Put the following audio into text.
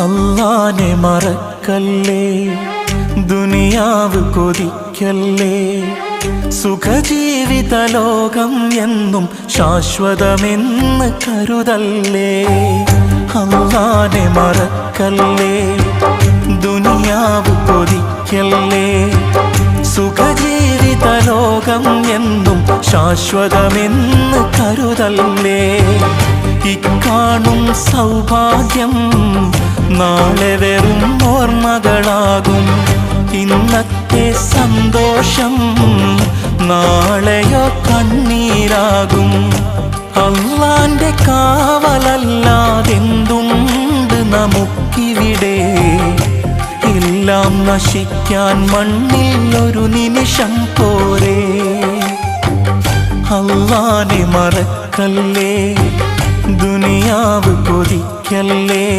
അല്ലാനെ മറക്കല്ലേ, ദുനിയാവ് കൊതിക്കല്ലേ. സുഖജീവിത ലോകം എന്നും ശാശ്വതമെന്ന് കരുതല്ലേ. അല്ലാനെ മറക്കല്ലേ, ദുനിയാവ് കൊതിക്കല്ലേ. സുഖജീവിത ലോകം എന്നും ശാശ്വതമെന്ന് കരുതല്ലേ. ഇക്കാണും സൗഭാഗ്യം നാളെ വെറും ഓർമ്മകളാകും. ഇന്നത്തെ സന്തോഷം നാളെയോ കണ്ണീരാകും. അല്ലാന്റെ കാവലല്ലാതെന്തുണ്ട് നമുക്കിവിടെ. എല്ലാം നശിക്കാൻ മണ്ണിൽ ഒരു നിമിഷം പോരെ. അല്ലാനെ മറക്കല്ലേ, ദുനിയാവ് കൊതിക്കല്ലേ.